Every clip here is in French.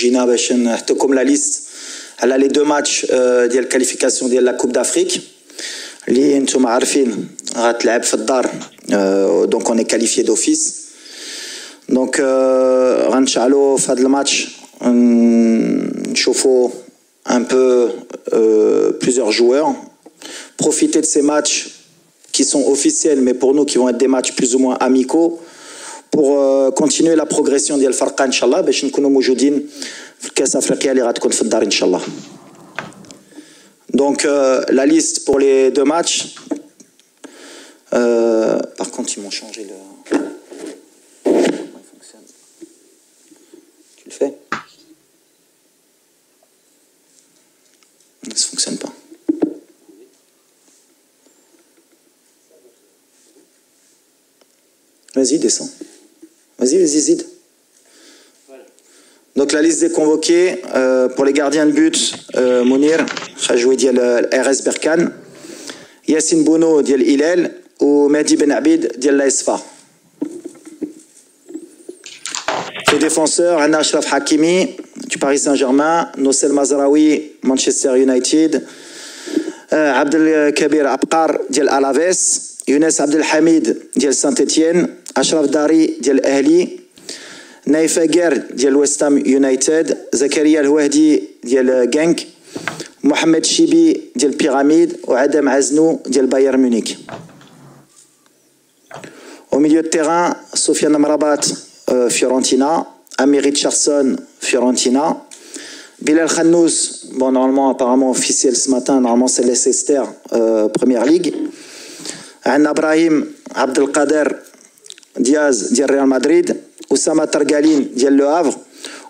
جينا باش نحطوكم لا ليست على لي دو ماتش ديال الكاليفيكاسيون ديال لا كوب دافريك اللي نتوما عارفين غتلعب في الدار. دونك اون اي كاليفيي دوفيس. دونك غنشعلوا في هذا الماتش نشوفوا un peu plusieurs joueurs, profiter de ces matchs qui sont officiels mais pour nous qui vont être des matchs plus ou moins amicaux pour continuer la progression ديال الفرقه ان شاء الله باش نكونوا موجودين في الكاس افريقيا اللي غتكون في الدار ان شاء الله. Donc la liste pour les deux matchs. Par contre ils m'ont changé le. Tu le fais? Ça ne fonctionne pas. Vas-y, descends. Vas-y, Zid. Donc la liste des convoqués pour les gardiens de but, Mounir, Khajoui dial RS Berkane, Yassine Bouno dial Hilal ou Mehdi Ben Abid dial l'ASFA. Les défenseurs, Anna Ashraf Hakimi du Paris Saint-Germain, Nosel Mazraoui, Manchester United, Abdel Kabir Abqar dial Alaves, Younes Abdel Hamid dial Saint-Etienne, Ashraf Dari dial Ahli, Naïf Aguer dial West Ham United, Zakaria El-Wahdi dial Genk, Mohamed Chibi dial Pyramide ou Adam Aznou dial Bayern Munich. Au milieu de terrain, Sofiane Amrabat, Fiorentina, Amir Richardson, Fiorentina, Bilal Khannous, bon normalement apparemment officiel ce matin, normalement c'est Leicester, Première Ligue. Anna Ibrahim Abdelkader Diaz dial Real Madrid, Oussama Targaline dial Le Havre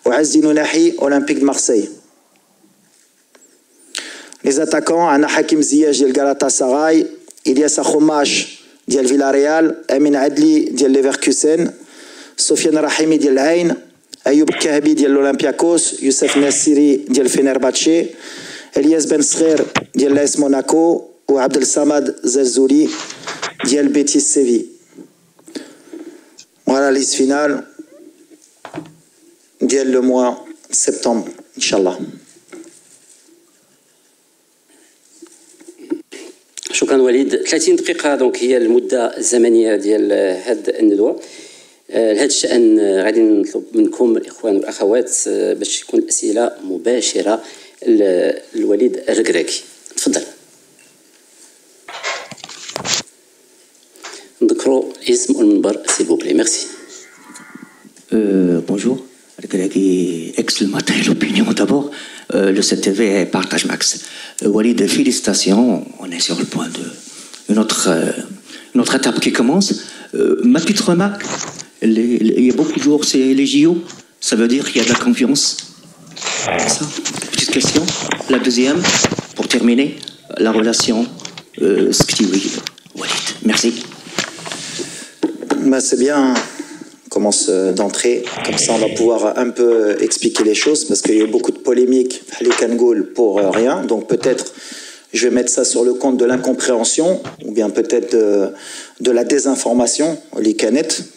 ou Azzi Nounahi Olympique de Marseille. Les attaquants, Anna Hakim Ziyech dial Galatasaray, Ilyas Akhomash dial Villarreal, Amin Adli dial Leverkusen, Sofiane Rahimi dial Ain, Ayoub Kahbi dial l'Olympiakos, Youssef Nassiri dial Fenerbahçe, Elias Ben Srer dial l'AS Monaco ou Abdel Samad Zelzouli dial Betis Séville. Voilà la liste finale dial le mois de septembre, Inch'Allah. شكرا وليد. 30 دقيقة دونك هي المدة الزمنية ديال هاد الندوة. لهذا الشأن غادي نطلب منكم الإخوان والأخوات باش يكون أسئلة مباشرة للوليد الركراكي. تفضل. نذكروا الاسم والمنبر s'il vous plaît. Merci. Bonjour. Regragui, ex le matin et l'opinion d'abord. Le CTV partage max. Walid, félicitations. On est sur le point de une autre étape qui commence. Ma petite remarque, il y a beaucoup de jours, c'est les JO. Ça veut dire qu'il y a de la confiance. Ça, petite question. La deuxième, pour terminer, la relation Sktiwi-Walid. Merci. Ben, c'est bien. On commence d'entrée. Comme ça, on va pouvoir un peu expliquer les choses parce qu'il y a eu beaucoup de polémiques pour rien. Donc peut-être je vais mettre ça sur le compte de l'incompréhension ou bien peut-être de la désinformation.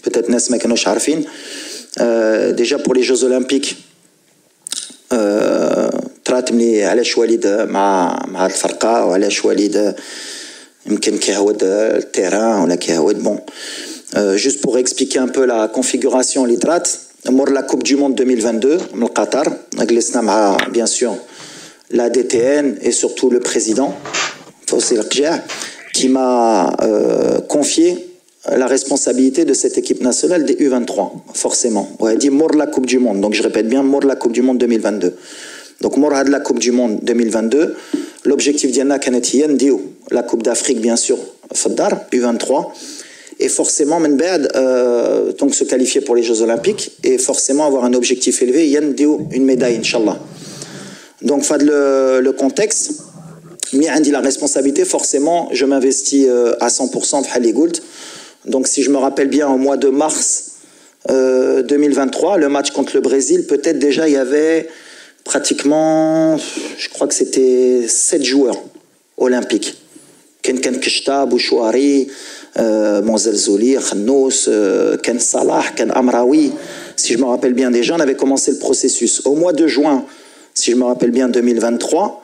Peut-être déjà pour les Jeux Olympiques. تراتمني علاش وليد مع الفرقة وعلاش وليد يمكن كيهود التيران ولا كيهود بون. Juste pour expliquer un peu la configuration l'itrat, pour la Coupe du Monde 2022 au Qatar, bien sûr la DTN et surtout le président qui m'a confié la responsabilité de cette équipe nationale des U23, forcément. On a dit mort la Coupe du Monde, donc je répète bien mort la Coupe du Monde 2022. Donc mort de la Coupe du Monde 2022, l'objectif d'Yana Kanetiyen dit la Coupe d'Afrique bien sûr, Faddar U23. Et forcément, donc se qualifier pour les Jeux Olympiques et forcément avoir un objectif élevé, une médaille, Inch'Allah. Donc, le contexte, mais la responsabilité, forcément, je m'investis à 100% de Haligoult. Donc, si je me rappelle bien, au mois de mars 2023, le match contre le Brésil, peut-être déjà il y avait pratiquement, je crois que c'était 7 joueurs olympiques. Ken Kishta, Bouchouari, Monzelzouli, Khannous, Ken Salah, Ken Amraoui. si je me rappelle bien déjà, on avait commencé le processus. Au mois de juin, si je me rappelle bien, 2023,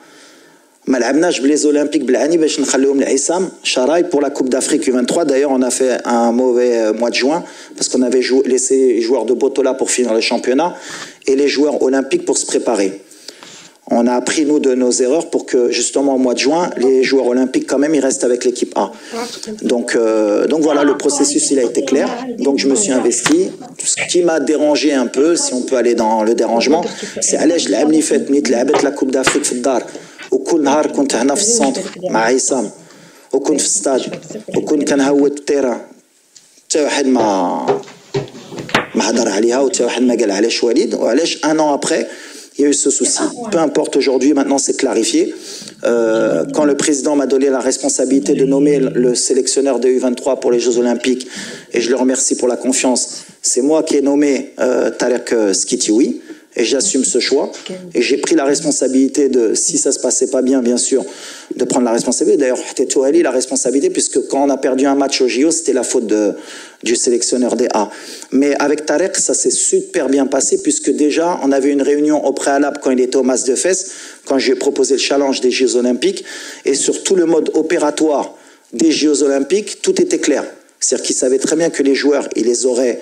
ما لعبناش بلي Olympiques بالعاني باش نخليهم لعصام شراي pour la Coupe d'Afrique U23. D'ailleurs, on a fait un mauvais mois de juin parce qu'on avait laissé les joueurs de Botola pour finir le championnat et les joueurs olympiques pour se préparer. On a appris, nous, de nos erreurs pour que, justement, au mois de juin, les joueurs olympiques, quand même, ils restent avec l'équipe A. Donc voilà, le processus, il a été clair. Donc, je me suis investi. Ce qui m'a dérangé un peu, si on peut aller dans le dérangement, c'est علاش لعبني فات نيت لعبت la Coupe d'Afrique في الدار وكل نهار كنت هنا في السنتر مع عصام وكنت في الستاج وكنت كنهوت التيران حتى واحد ما هضر عليها وحتى واحد ما قال علاش وليد وعلاش un an après il y a eu ce souci. Peu importe, aujourd'hui, maintenant c'est clarifié. Quand le président m'a donné la responsabilité de nommer le sélectionneur des U23 pour les Jeux Olympiques, et je le remercie pour la confiance, c'est moi qui ai nommé Tarek Skitioui, et j'assume ce choix. Et j'ai pris la responsabilité de, si ça se passait pas bien, bien sûr, de prendre la responsabilité. D'ailleurs, Touali la responsabilité, puisque quand on a perdu un match au JO, c'était la faute du sélectionneur des A. Mais avec Tarek, ça s'est super bien passé, puisque déjà, on avait une réunion au préalable quand il était au Mas de Fès, quand je lui ai proposé le challenge des Jeux Olympiques, et sur tout le mode opératoire des Jeux Olympiques, tout était clair. C'est-à-dire qu'il savait très bien que les joueurs, il les aurait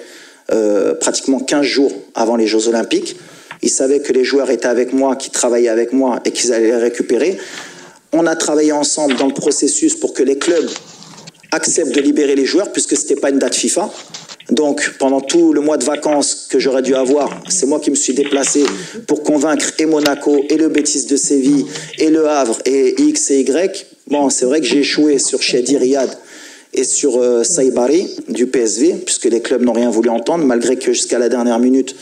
pratiquement 15 jours avant les Jeux Olympiques. Il savait que les joueurs étaient avec moi, qui travaillaient avec moi et qu'ils allaient les récupérer. On a travaillé ensemble dans le processus pour que les clubs acceptent de libérer les joueurs, puisque ce n'était pas une date FIFA. Donc, pendant tout le mois de vacances que j'aurais dû avoir, c'est moi qui me suis déplacé pour convaincre et Monaco, et le Betis de Séville, et le Havre, et X et Y. Bon, c'est vrai que j'ai échoué sur Shedi Riyad et sur Saïbari du PSV, puisque les clubs n'ont rien voulu entendre, malgré que jusqu'à la dernière minute,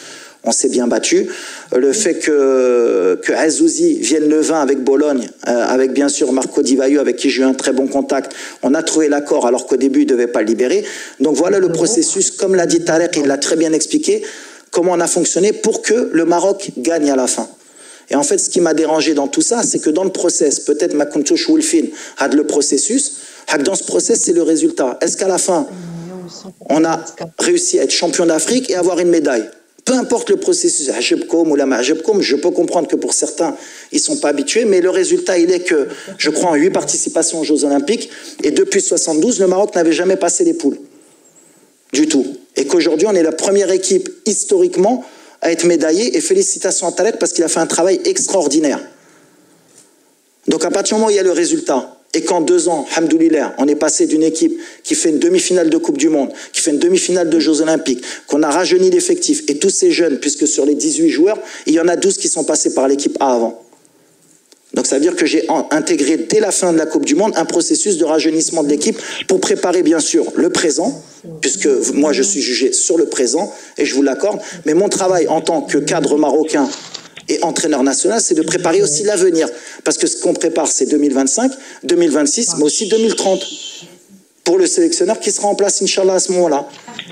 on s'est bien battu. Le fait que Azouzi vienne le 20 avec Bologne, avec bien sûr Marco Di Vaio, avec qui j'ai eu un très bon contact, on a trouvé l'accord alors qu'au début il ne devait pas le libérer. Donc voilà le processus, comme l'a dit Tarek, il l'a très bien expliqué, comment on a fonctionné pour que le Maroc gagne à la fin. Et en fait, ce qui m'a dérangé dans tout ça, c'est que dans le process, peut-être ma Kuntouch Wolfin a le processus, dans ce process, c'est le résultat. Est-ce qu'à la fin, on a réussi à être champion d'Afrique et avoir une médaille? Peu importe le processus, je peux comprendre que pour certains, ils ne sont pas habitués, mais le résultat, il est que, je crois, en 8 participations aux Jeux Olympiques, et depuis 72, le Maroc n'avait jamais passé les poules. Du tout. Et qu'aujourd'hui, on est la première équipe, historiquement, à être médaillée, et félicitations à Tarek, parce qu'il a fait un travail extraordinaire. Donc à partir du moment où il y a le résultat, et qu'en 2 ans, alhamdoulilah, on est passé d'une équipe qui fait une demi-finale de Coupe du Monde, qui fait une demi-finale de Jeux Olympiques, qu'on a rajeuni l'effectif, et tous ces jeunes, puisque sur les 18 joueurs, il y en a 12 qui sont passés par l'équipe A avant. Donc ça veut dire que j'ai intégré dès la fin de la Coupe du Monde un processus de rajeunissement de l'équipe pour préparer bien sûr le présent, puisque moi je suis jugé sur le présent, et je vous l'accorde, mais mon travail en tant que cadre marocain et entraîneur national, c'est de préparer aussi l'avenir. Parce que ce qu'on prépare, c'est 2025, 2026, mais aussi 2030. Pour le sélectionneur qui sera en place, Inch'Allah, à ce moment-là.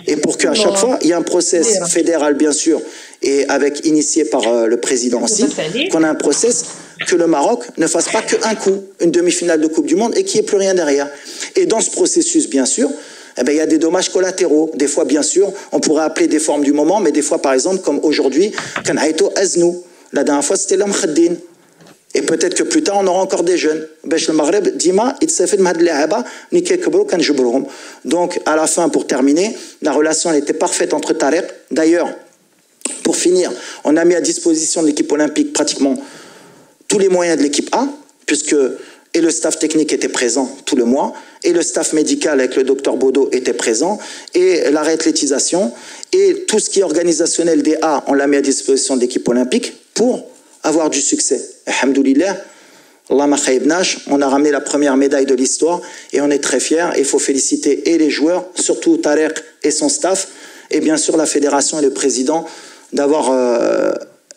Et pour qu'à chaque fois, il y ait un process fédéral, bien sûr, et initié par le président aussi, qu'on a un process que le Maroc ne fasse pas qu'un coup, une demi-finale de Coupe du Monde, et qu'il n'y ait plus rien derrière. Et dans ce processus, bien sûr, eh bien, il y a des dommages collatéraux. Des fois, bien sûr, on pourrait appeler des formes du moment, mais des fois, par exemple, comme aujourd'hui, Kanhaïto Aznou. La dernière fois, c'était l'homme Khaddin. Et peut-être que plus tard, on aura encore des jeunes. Donc, à la fin, pour terminer, la relation elle était parfaite entre Tarek. D'ailleurs, pour finir, on a mis à disposition de l'équipe olympique pratiquement tous les moyens de l'équipe A, puisque et le staff technique était présent tout le mois, et le staff médical avec le docteur Bodo était présent, et la réathlétisation, et tout ce qui est organisationnel des A, on l'a mis à disposition de l'équipe olympique pour avoir du succès. Alhamdoulilah, Allah ma khaybnash, on a ramené la première médaille de l'histoire, et on est très fiers, et il faut féliciter et les joueurs, surtout Tarek et son staff, et bien sûr la fédération et le président, d'avoir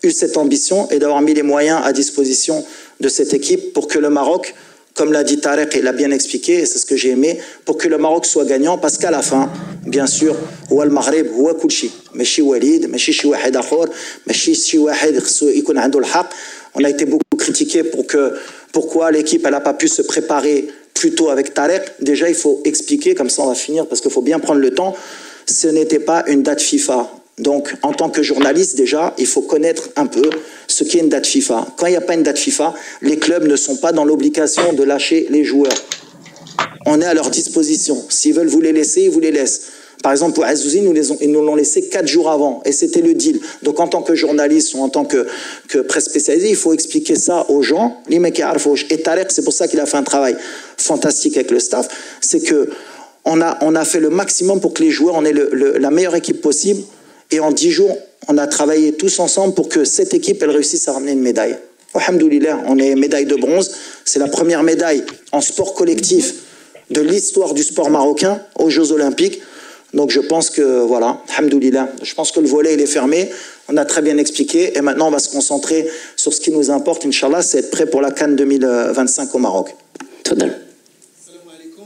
eu cette ambition et d'avoir mis les moyens à disposition de cette équipe pour que le Maroc, comme l'a dit Tarek et l'a bien expliqué, et c'est ce que j'ai aimé, pour que le Maroc soit gagnant, parce qu'à la fin, bien sûr, هو المغرب هو كل شيء ماشي وليد ماشي شي واحد اخر ماشي شي واحد خصو يكون عنده الحق. On a été beaucoup critiqué pourquoi l'équipe elle n'a pas pu se préparer plus tôt avec Tarek. Déjà, il faut expliquer, comme ça on va finir, parce qu'il faut bien prendre le temps. Ce n'était pas une date FIFA. Donc, en tant que journaliste, déjà, il faut connaître un peu ce qu'est une date FIFA. Quand il n'y a pas une date FIFA, les clubs ne sont pas dans l'obligation de lâcher les joueurs. On est à leur disposition. S'ils veulent vous les laisser, ils vous les laissent. Par exemple, pour Azouzi, ils nous l'ont laissé 4 jours avant. Et c'était le deal. Donc, en tant que journaliste ou en tant que presse spécialisée, il faut expliquer ça aux gens. Et Tarek, c'est pour ça qu'il a fait un travail fantastique avec le staff. C'est que on a fait le maximum pour que les joueurs, on ait la meilleure équipe possible. Et en 10 jours, on a travaillé tous ensemble pour que cette équipe, elle réussisse à ramener une médaille. Alhamdoulilah, on est médaille de bronze. C'est la première médaille en sport collectif de l'histoire du sport marocain aux Jeux Olympiques. Donc je pense que, voilà, alhamdoulilah, je pense que le volet il est fermé, on a très bien expliqué, et maintenant on va se concentrer sur ce qui nous importe, Inch'Allah, c'est être prêt pour la CAN 2025 au Maroc. تفضل. السلام عليكم.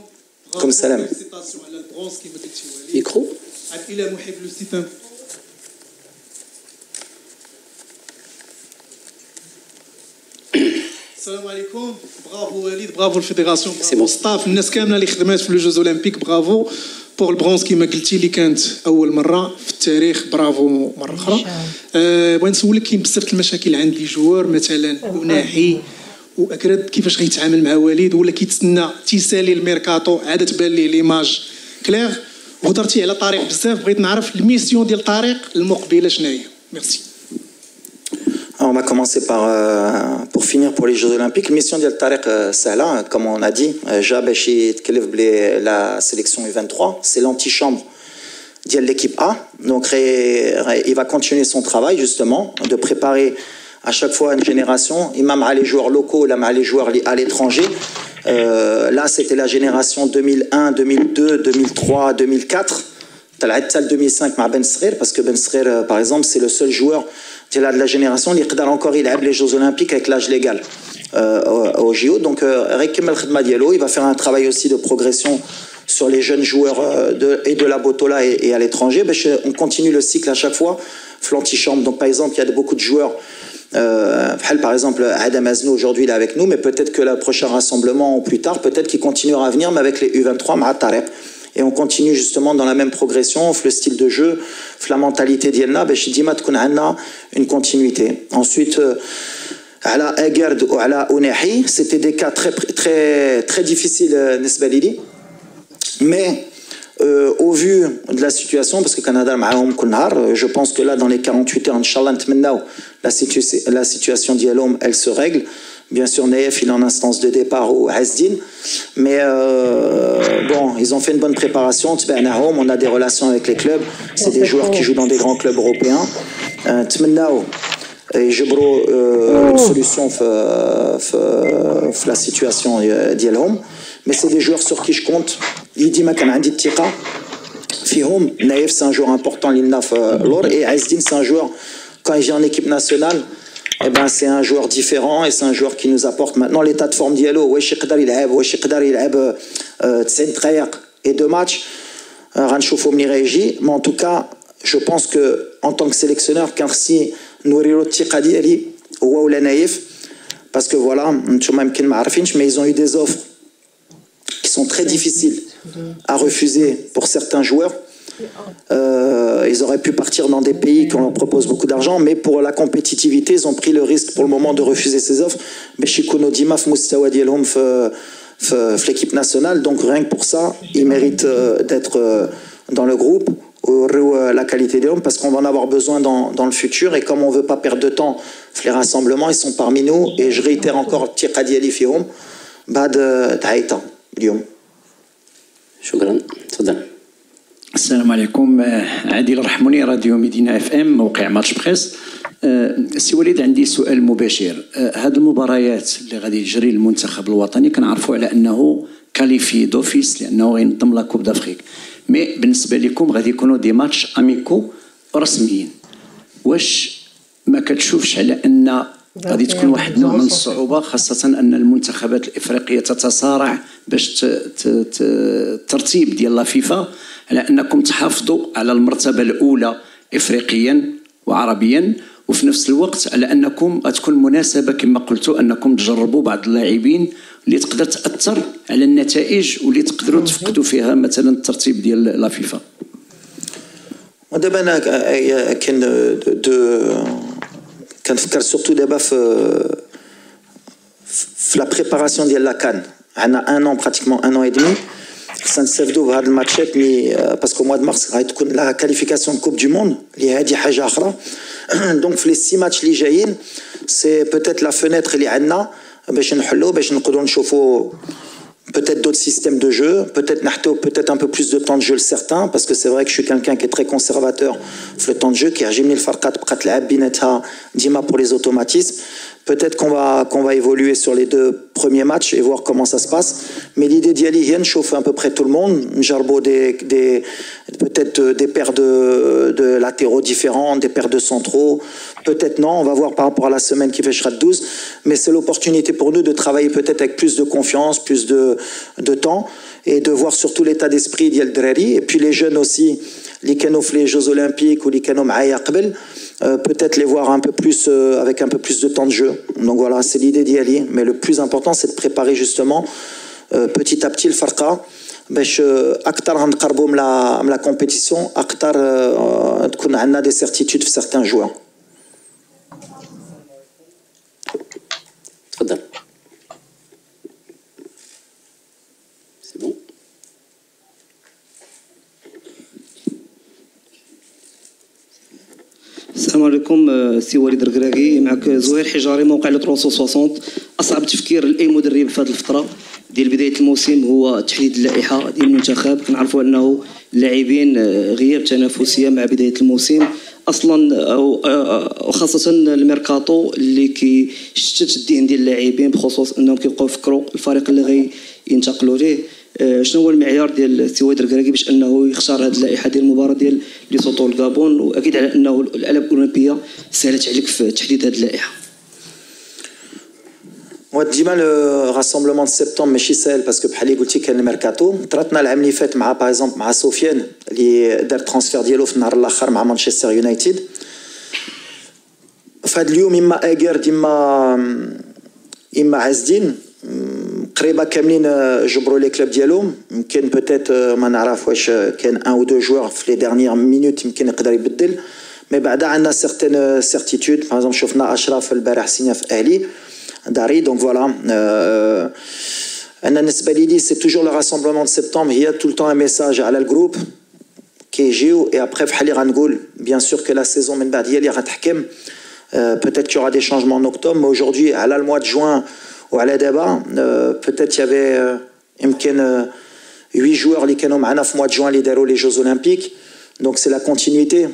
Comme salam. félicitations على البرونز كما قلتي وليد. ميكرو. إلى محب الاستثمار. السلام عليكم. برافو وليد، برافو الفيدراسيون، برافو الستاف، الناس كامله اللي خدمات في لو جوز اولمبيك، برافو بور البرونز كما قلتي اللي كانت اول مره في التاريخ، برافو مره اخرى. بغيت نسولك، كاين بزاف المشاكل عند لي جوار مثلا وناحي واكرد، كيفاش غيتعامل مع وليد، ولا كيتسنى تيسالي الميركاتو عاد تبان ليه ليماج كلير. وهضرتي على طريق بزاف، بغيت نعرف الميسيون ديال طارق المقبله شنو هي. ميرسي. Alors, on va commencer pour finir pour les Jeux Olympiques. La mission de Tarek Sahla, comme on a dit, la sélection U23, c'est l'antichambre de l'équipe A. Donc, il va continuer son travail, justement, de préparer à chaque fois une génération. Même à les joueurs locaux, là, à les joueurs à l'étranger. Là, c'était la génération 2001, 2002, 2003, 2004. Tu as la 2005 avec Ben Srer, parce que Ben Srer, par exemple, c'est le seul joueur de la génération qui a encore les Jeux Olympiques avec l'âge légal au JO. Donc, il va faire un travail aussi de progression sur les jeunes joueurs et de la Botola et à l'étranger. On continue le cycle à chaque fois, l'antichambre. Donc, par exemple, il y a beaucoup de joueurs. Par exemple, Adam Aznou, aujourd'hui, il est avec nous, mais peut-être que le prochain rassemblement ou plus tard, peut-être qu'il continuera à venir, mais avec les U23, Tarek. Et on continue justement dans la même progression, le style de jeu, la mentalité d'Yelna, une continuité. Ensuite, à la Egerd ou à la Ounehi, c'était des cas très, très, très difficiles, mais au vu de la situation, parce que Canada, je pense que là, dans les 48 heures, Inch'Allah, la situation d'Yelom, elle se règle. Bien sûr, Naïf, il est en instance de départ au Hazdin. Mais bon, ils ont fait une bonne préparation. On a des relations avec les clubs. C'est des joueurs qui jouent dans des grands clubs européens. Et je une solution la situation d'Yelhom. Mais c'est des joueurs sur qui je compte. Il dit Naïf, c'est un joueur important. Et Hazdin, c'est un joueur, quand il vient en équipe nationale, eh ben, c'est un joueur différent et c'est un joueur qui nous apporte maintenant l'état de forme d'Yalo. Et 2 matchs, mais en tout cas, je pense que en tant que sélectionneur, Karsi parce que voilà, mais ils ont eu des offres qui sont très difficiles à refuser pour certains joueurs. Ils auraient pu partir dans des pays qui leur proposent beaucoup d'argent, mais pour la compétitivité, ils ont pris le risque pour le moment de refuser ces offres. Mais Shikono Dimaf Moustawa Dielhom l'équipe nationale, donc rien que pour ça, ils méritent d'être dans le groupe, la qualité des hommes, parce qu'on va en avoir besoin dans le futur. Et comme on ne veut pas perdre de temps, les rassemblements, ils sont parmi nous. Et je réitère encore, Tiqadi Ali Fihom, Bad Taïta, Lyon. شكرا. تفضل. السلام عليكم. عادل رحموني، راديو مدينة اف ام، موقع ماتش بريس. سي وليد، عندي سؤال مباشر. هذه المباريات اللي غادي تجري المنتخب الوطني كنعرفوا على انه كاليفي دوفيس لانه غينظم لا كوب دافريك، مي بالنسبه لكم غادي يكونوا دي ماتش اميكو رسميين. واش ما كتشوفش على ان غادي تكون واحد النوع من الصعوبه، خاصه ان المنتخبات الافريقيه تتصارع باش الترتيب ديال لا فيفا على انكم تحافظوا على المرتبه الاولى افريقيا وعربيا، وفي نفس الوقت على انكم غتكون مناسبه كما قلتوا انكم تجربوا بعض اللاعبين اللي تقدر تاثر على النتائج واللي تقدروا تفقدوا فيها مثلا الترتيب ديال لا فيفا. ودابا انا كنفكر surtout دابا في la préparation ديال لا كان عندنا un an pratiquement un an et demi خصنا نستافدوا بهاد الماتشات مي باسكو موا دو مارس غتكون لا كاليفيكاسيون كوب دو موند اللي هادي حاجه اخرى دونك في لي 6 ماتش اللي جايين سي بوتيت لا فينيتر اللي عندنا باش نحلو باش نقدروا نشوفوا peut-être d'autres systèmes de jeu, peut-être un peu plus de temps de jeu certains, parce que c'est vrai que je suis quelqu'un qui est très conservateur sur le temps de jeu, qui a jamais le farqat dima pour les automatismes. Peut-être qu'on va évoluer sur les 2 premiers matchs et voir comment ça se passe. Mais l'idée d'y aller, c'est de chauffer à peu près tout le monde. Jarbo peut-être des paires de latéraux différents, des paires de centraux. Peut-être non, on va voir par rapport à la semaine qui fait Shrat 12. Mais c'est l'opportunité pour nous de travailler peut-être avec plus de confiance, plus de temps et de voir surtout l'état d'esprit d'Yel Drari. Et puis les jeunes aussi, les canaux les Jeux Olympiques ou les canaux Maïa Qbel. Peut-être les voir un peu plus avec un peu plus de temps de jeu. Donc voilà, c'est l'idée d'y aller. Mais le plus important, c'est de préparer justement petit à petit le farqa. باش اكثر غنقربوا من la compétition, اكثر تكون عندنا des certitudes في certains joueurs. تفضل. C'est bon. السلام عليكم سي وليد الركراكي معك زهير حجاري موقع لو 360. اصعب تفكير لاي مدرب في هذه الفتره ديال بدايه الموسم هو تحديد اللائحه ديال المنتخب. كنعرفوا انه اللاعبين غياب تنافسيه مع بدايه الموسم اصلا او خاصه الميركاتو اللي كيشتت الذهن ديال اللاعبين بخصوص انهم كيبقاو يفكروا الفريق اللي غينتقلوا ليه. شنو هو المعيار ديال السي وليد الركراكي باش انه يختار هذه اللائحه ديال المباراه ديال ليسوتو الغابون، واكيد على انه الالعاب الاولمبيه سهلت عليك في تحديد هذه اللائحه؟ ديما لو راسمبلمون دو سبتمبر ماشي ساهل باسكو بحال اللي قلتي كان الميركاتو. طراتنا العام اللي فات مع باغ اكزومبل مع سفيان اللي دار ترانسفير ديالو في النهار الاخر مع مانشستر يونايتد. في هذا اليوم اما اجر اما عز الدين قريبه كاملين جبروا لي كلوب ديالهم. يمكن بوتيت ما نعرف واش كان ان او دو جوار في لي ديرنيير مينوت يمكن يقدر يبدل، مي بعدا عندنا سيغتين سيرتيتود. باغ اكزومبل شفنا اشرف البارح سينا في اهلي داري. دونك فوالا انا بالنسبه لي سي توجور لو راسمبلمون دو سبتمبر هي تو التون ان ميساج على الجروب كيجيو اي ابخي بحال اللي غنقول بيان سور كو لا سيزون من بعد هي اللي غتحكم. Peut-être qu'il y aura des changements en octobre, mais aujourd'hui, à le mois de juin ou à la débat, peut-être qu'il y avait 8 joueurs qui ont au mois de juin les Jeux Olympiques. Donc c'est la continuité.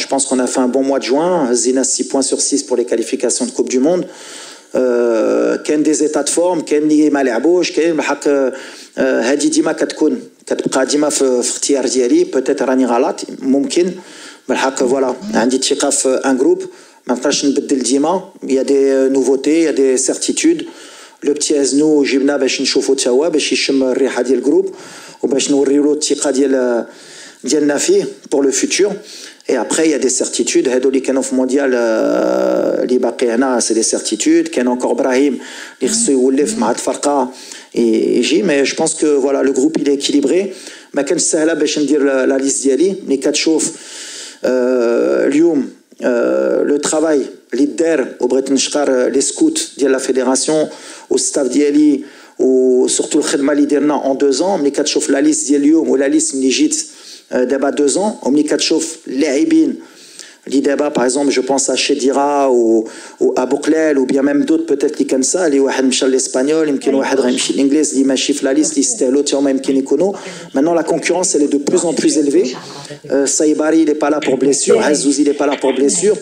Je pense qu'on a fait un bon mois de juin. Zina 6 points sur 6 pour les qualifications de Coupe du Monde. Qu'il y a des états de forme, qu'il y a mal à bouche, qu'il y a هادي ديما كتبقى ديما في اختيار ديالي. peut-être راني غلط ممكن بالحق. فوالا عندي الثقه في ان جروب ما نقدرش نبدل ديما. يا دي نوفوتي يا دي سيرتيتود. لو بتي ازنو جبنا باش نشوفو تا هو باش يشم الريحه ديال الجروب وباش نوريو الثقه ديالنا فيه pour le futur. Et après il y a des certitudes. هادو اللي كانوا في مونديال اللي باقي هنا سي دي سيرتيتود. كان encore ابراهيم اللي خصو يولف مع الفرقه يجي. مي جو بونس كو فوالا لو جروب il est équilibré. ما كانش سهله باش ندير لا ليست ديالي. ملي كتشوف اليوم لو ترافاي اللي دار وبغيت نشكر لي سكوت ديال لا فيدراسيون والستاف ديالي وسورتو الخدمه اللي درنا اون 2 ans. ملي كتشوف لا ليست ديال اليوم ولا ليست ملي جيت دابا 2 ans وملي كتشوف اللاعبين اللي دابا باغ اكزومبل جو بونس ا شيديرا و ابو قلال و بيان ميم دوت بوتيت اللي كنسى اللي واحد مشى للاسبانيول يمكن واحد غيمشي للانجليز اللي ماشي في لا ليست اللي يستاهلوا حتى هما يمكن يكونوا. Maintenant la concurrence elle est de plus en plus élevée. Saïbari il est pas là pour blessure, Hazouzi il est pas là pour blessure.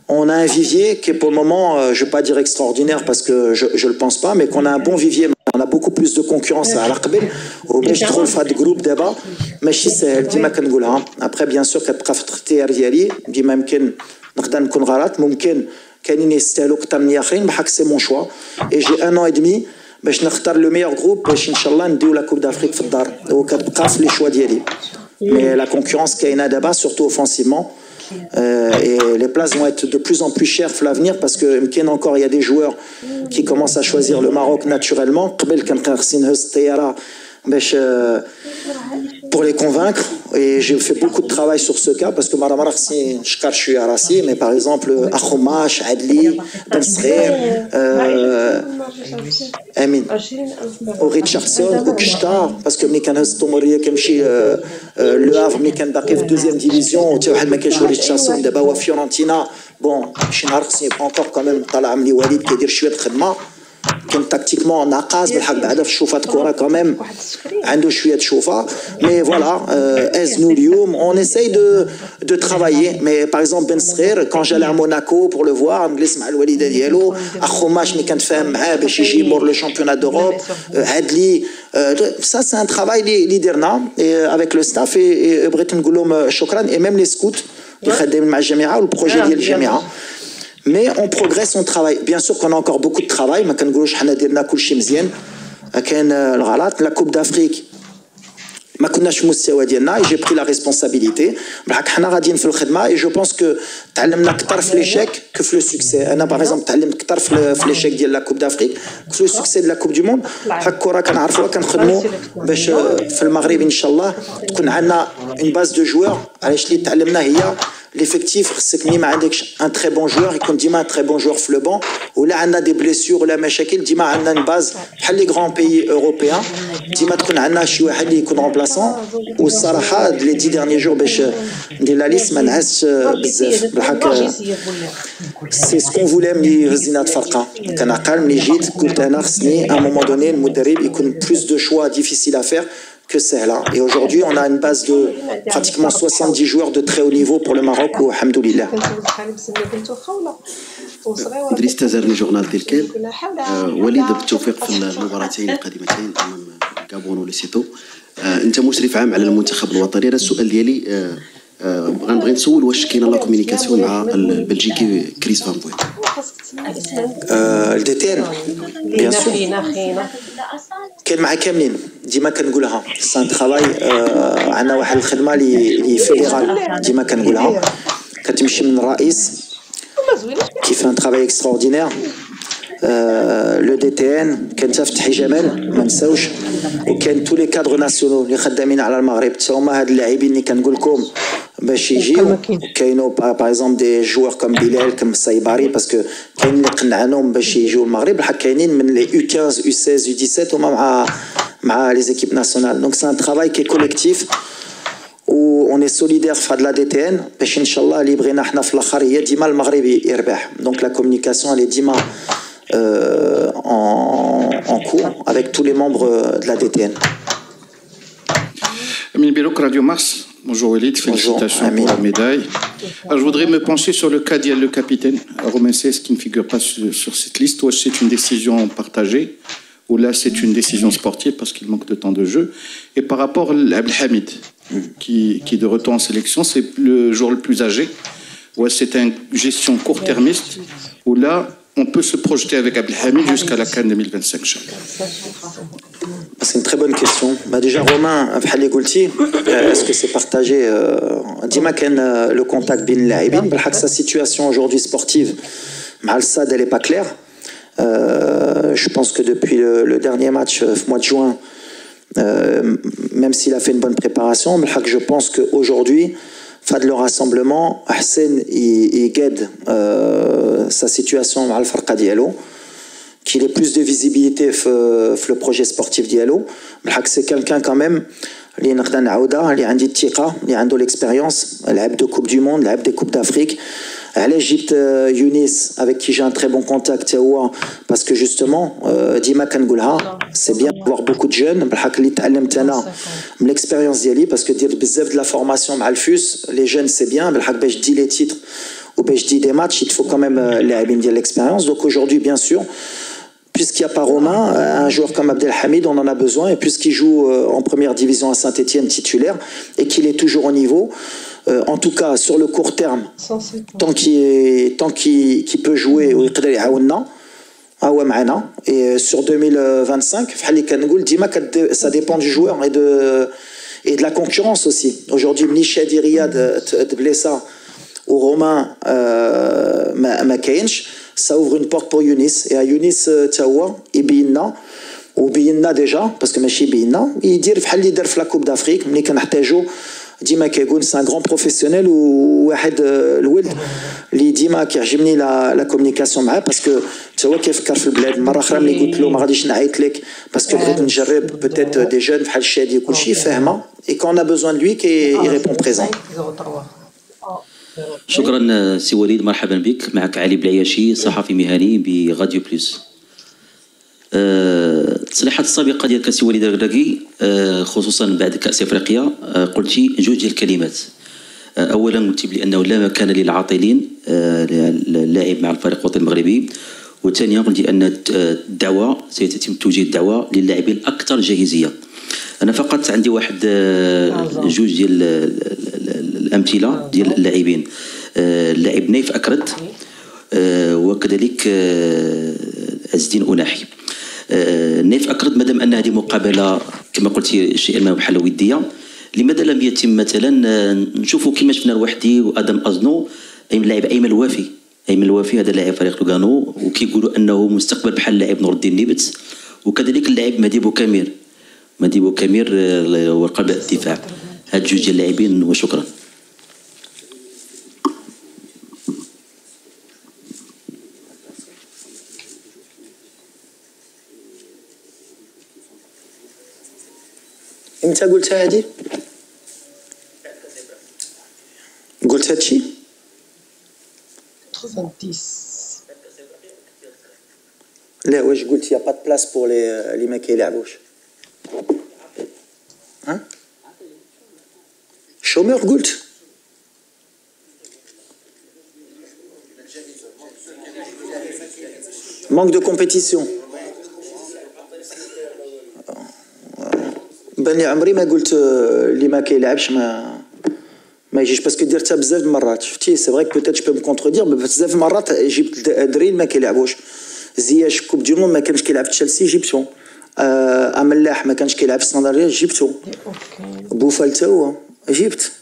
On a un vivier qui est pour le moment je vais pas dire extraordinaire parce que je le pense pas, mais qu'on a un bon vivier. On a beaucoup plus de concurrence à l'Aqbel وباش تدخل في هذا الجروب دابا ماشي ساهل ديما كنقولها. ابري بيان سور كتبقى في الاختيار ديالي ديما يمكن نقدر نكون غلط ممكن كاينين يستاهلوا اكثر من الاخرين بحق سي مون شوا. اي جي ان اون ادمي باش نختار لو ميور جروب باش ان شاء الله نديو لا كوب دافريك في الدار وكتبقى في لي شوا ديالي. مي لا كونكورونس كاينه دابا سورتو اوفونسيفمون. Et les places vont être de plus en plus chères pour l'avenir parce que encore il y a des joueurs qui commencent à choisir le Maroc naturellement pour les convaincre et j'ai fait beaucoup de travail sur ce cas parce que Maramara, je suis à Rassi, mais par exemple, Akhomash, Adli, Ben Srer, Amin, ou Richardson, ou Kishtar, parce que Mekanaz Tomoria, Kemchi, Le Havre, Mekan Bakif, deuxième division, ou Théohad Makash, Richardson, d'abord Fiorentina, bon, Chinark, c'est encore quand même, Tala Amli Walid, qui est dire chouette Khedma. كان تاكتيكمون ناقص بالحق بعدا في الشوفه كره كمان عنده شويه شوفه مي فوالا ازنو اليوم اون اساي دو ترافايي مي باغ اكزومبل بن صغير كون جالي ا موناكو بور لو فوار نجلس مع الوالده ديالو اخوماش مي كنتفاهم معاه باش يجي مور لو شامبيونات دوروب هادلي سا سي ان ترافاي اللي درنا افيك لو ستاف بغيت نقول لهم شكرا اي ميم لي سكوت اللي خدامين مع الجامعه والبروجي ديال الجامعه. Mais on progresse, on travaille. Bien sûr qu'on a encore beaucoup de travail. ما كنقولوش حنا درنا كلشي مزيان. كاين الغلط. La Coupe d'Afrique ما كناش مستوى ديالنا. J'ai pris la responsabilité. بالحق حنا غاديين في الخدمه. Et je pense que تعلمنا اكثر في l'échec que في le succès. انا باغ اكزومبل تعلمت اكثر في l'échec ديال la Coupe d'Afrique que في le succès de la Coupe du Monde. حق الكره كنعرفوها كنخدموا باش في المغرب ان شاء الله تكون عندنا une base de joueurs. علاش اللي تعلمنا هي l'effectif, c'est que Nima a un très bon joueur et qu'on dit un très bon joueur flebant. Ou là, on a des blessures, ou là, Machakil, Dima a une base. Les grands pays européens, Dima qu'on a un chouahali qu'on remplaçant. Ou Saraha, les 10 derniers jours, de la liste, c'est ce qu'on voulait, Zinat Farqa. Quand on a calme, Nijid, Koutanar, Sni, à un moment donné, le Moudarib, il a plus de choix difficiles à faire que celle-là. Et aujourd'hui, on a une base de pratiquement 70 joueurs de très haut niveau pour le Maroc, ou alhamdoulilah. إدريس تزارني جورنال ديال وليد بالتوفيق في المباراتين القادمتين أمام غابون وليسيتو. أنت مشرف عام على المنتخب الوطني. أنا السؤال ديالي غنبغي نسول واش كاينه لا كومونيكاسيون مع البلجيكي كريس فان فويت. الديتين بيان سور كاين مع كاملين ديما كنقولها سان ترافاي. عندنا واحد الخدمه اللي فيدرال ديما كنقولها كتمشي من الرئيس كيف ان ترافاي اكستراوردينير. لو دي تي ان كان تفتحي جمال ما نساوش وكان تو لي كادر ناسيونال اللي خدامين على المغرب حتى هما هاد اللاعبين اللي كنقول لكم باش يجيو. كاينو باغ اكزومبل دي جوار كوم بلال كوم سايباري باسكو كاين اللي قنعناهم باش يجيو المغرب. بحال كاينين من لي U15 U16 U17 هما مع لي زيكيب ناسيونال. دونك سي ان ترافاي كي كوليكتيف و اون اي سوليدير في هاد لا دي تي ان باش ان شاء الله اللي بغينا حنا في الاخر هي ديما المغرب يربح. دونك لا كومونيكاسيون اللي ديما en cours avec tous les membres de la DTN. Amin Bilouk, Radio Mars. Bonjour Walid, félicitations pour la médaille. Alors, je voudrais me pencher sur le cas d'Yel le capitaine, Romain Sess, qui ne figure pas sur cette liste. Ou c'est une décision partagée, ou là c'est une décision sportive parce qu'il manque de temps de jeu. Et par rapport à Abdelhamid, qui est de retour en sélection, c'est le joueur le plus âgé. Ou c'est une gestion court-termiste, où là on peut se projeter avec Abdelhamid jusqu'à la CAN 2025. C'est une très bonne question. Déjà, Romain, est-ce que c'est partagé? Dima Ken, le contact bin Laibin, sa situation aujourd'hui sportive, Malsad, elle n'est pas claire. Je pense que depuis le dernier match, mois de juin, même s'il a fait une bonne préparation, je pense qu'aujourd'hui, Fad le rassemblement, Hassan il guide sa situation à Al-Farqa Diallo, qu'il ait plus de visibilité le projet sportif Diallo. C'est quelqu'un quand même, qui a de l'expérience, l'AB de Coupe du Monde, l'AB des Coupes d'Afrique. À l'Égypte, Younis, avec qui j'ai un très bon contact, parce que justement, Dima Kangoulha, c'est bien de voir beaucoup de jeunes, l'expérience d'Yali, parce que dire de la formation à Alfus, les jeunes c'est bien, je dis les titres ou je dis des matchs, il faut quand même l'expérience. Donc aujourd'hui, bien sûr, puisqu'il n'y a pas Romain, un joueur comme Abdelhamid, on en a besoin, et puisqu'il joue en première division à Saint-Etienne titulaire, et qu'il est toujours au niveau, en tout cas sur le court terme, tant qu'il peut jouer, et sur 2025, ça dépend du joueur et de la concurrence aussi. Aujourd'hui, Mnichadi Riyad de Blessa ou Romain Makainch, ça ouvre une porte pour Younis. Et à Younis, Tawa, Ibina, ou Bina déjà, parce que Machi Bina, il dit qu'il y a la Coupe d'Afrique, mais qu'il y a ديما كيقول سي ان غران بروفيسيونيل وواحد الولد اللي ديما كيعجبني لا كومونيكاسيون معاه باسكو حتى هو كيفكر في البلاد. مره اخرى ملي قلت له ما غاديش نعيط لك باسكو بغيت نجرب بوتيت دي جون بحال الشادي وكلشي فاهمه اي كون ا بوزوان لوي كي يريبون بريزون. شكرا سي وليد، مرحبا بك. معك علي بلعياشي صحفي مهني براديو بلوس. التصريحات السابقه ديالك سي وليد الركراكي خصوصا بعد كاس افريقيا قلتي جوج ديال الكلمات. اولا قلتي بانه لا مكان للعاطلين اللاعب مع الفريق الوطني المغربي، وثانيا قلتي ان الدعوه سيتم توجيه الدعوه للاعبين الاكثر جاهزيه. انا فقط عندي واحد جوج ديال الامثله ديال اللاعبين، اللاعب نايف اكرد وكذلك عز الدين أناحي. نايف اكرد مادام ان هذه مقابله كما قلتي شيئا ما بحال وديه، لماذا لم يتم مثلا نشوفوا كما شفنا الوحدي وادم ازنو اللاعب ايمن الوافي؟ ايمن الوافي هذا لاعب فريق لوغانو وكيقولوا انه مستقبل بحال اللاعب نور الدين نيبت، وكذلك اللاعب مهدي بوكامير. مهدي بوكامير هو قلب الدفاع. هاد جوج ديال اللاعبين وشكرا. امتى قلتها هادي؟ قلت هادشي؟ 90. لا واش قلت يا با دو بلاص بور لي ما كيلعبوش؟ ها؟ شومور قلت؟ manque de compétition. بني عمري ما قلت اللي ما كيلعبش ما يجيش باسكو درتها بزاف المرات. شفتي سي فري بوتيت جو بو كونتردير بزاف المرات جبت درين ما كيلعبوش. زياش كوب دي موند ما كانش كيلعب في تشيلسي جبتو. املاح ما كانش كيلعب في ستاندرد جبتو. بوفال تا هو جبت.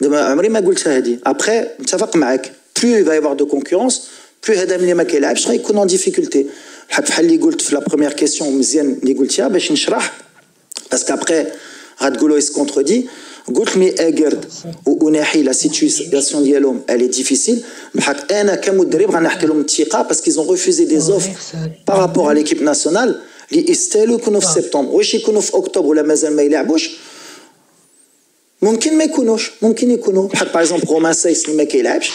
دابا عمري ما قلتها هادي. ابخي متفق معاك بلو va y avoir de concurrence بلو هذا ملي ما كيلعبش غيكون ان ديفيكولتي. بحال اللي قلت في لا بروميير كيسيون مزيان اللي قلتيها باش نشرح باسكو ابخي غتقولوا يس كونتردي. قلت مي اجرد وناحي لا سيتوياسيون ديالهم الي ديفيسيل بحال انا كمدرب غنحكي لهم الثقه باسكو ils ont refusé des offres par rapport à l'équipe nationale اللي يستاهلوا يكونوا في سبتمبر. واش يكونوا في اكتوبر ولا مازال ما يلعبوش؟ ممكن ما يكونوش، ممكن يكونوا بحال باغ اكزومبل رومان سايس اللي ما كيلعبش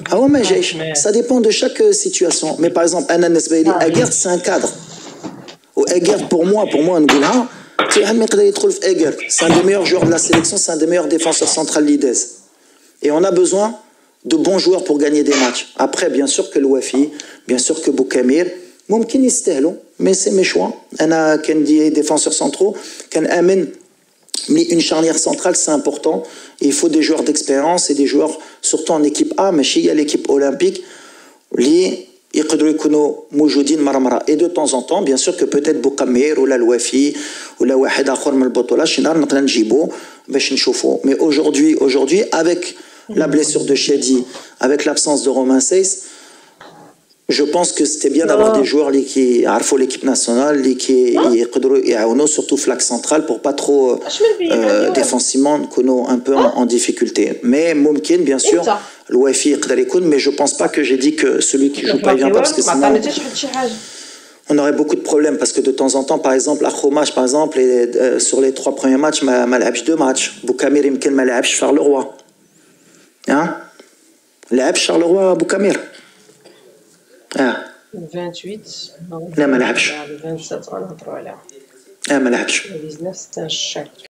هو ما جايش. سا ديبون دو شاك سيتوياسيون. مي باغ اكزومبل انا بالنسبه لي اجرد سي ان كادر و اجرد بور موا نقولها في واحد ما يقدر يدخل في اجرد. سي ان دي ميور جوور دو لا سيليكسيون، سي ان دي ميور ديفenseur central ليداز et on a besoin de bons joueurs pour gagner des matchs. Après bien sûr que الوافي bien sûr que بوكامير ممكن يستاهلوا مي سي مي شوا. انا كندي défenseurs centraux كنامن mais une charnière centrale c'est important. Il faut des joueurs d'expérience et des joueurs surtout en équipe A ماشي هي l'équipe olympique اللي يقدروا يكونوا موجودين مرة et de temps en temps bien sûr que peut-être بوكامير ولا الوافي ولا واحد اخر من البطولة شي نهار نقدر نجيبو باش نشوفو. mais aujourd'hui avec la blessure de Chedi, avec l'absence de Romain Seyss, je pense que c'était bien d'avoir des joueurs qui عرفوا l'équipe nationale qui يقدروا يعاونوا surtout flac central pour pas trop défensivement نكونوا un peu en difficulté. Mais ممكن bien sûr الوافي يقدر يكون mais je pense pas que j'ai dit que celui qui joue pas vient pas parce que sinon on aurait beaucoup de problèmes parce que de temps en temps par exemple Akhromach par exemple sur les 3 premiers matchs ما لعبش 2 matchs. Boukamir يمكن ما لعبش Charleroi. Hein? لعب شارلروا بوكامير 28 لا ما لعبش. 27 غنهضروا عليها. ما لعبش. 19 c'est un chèque.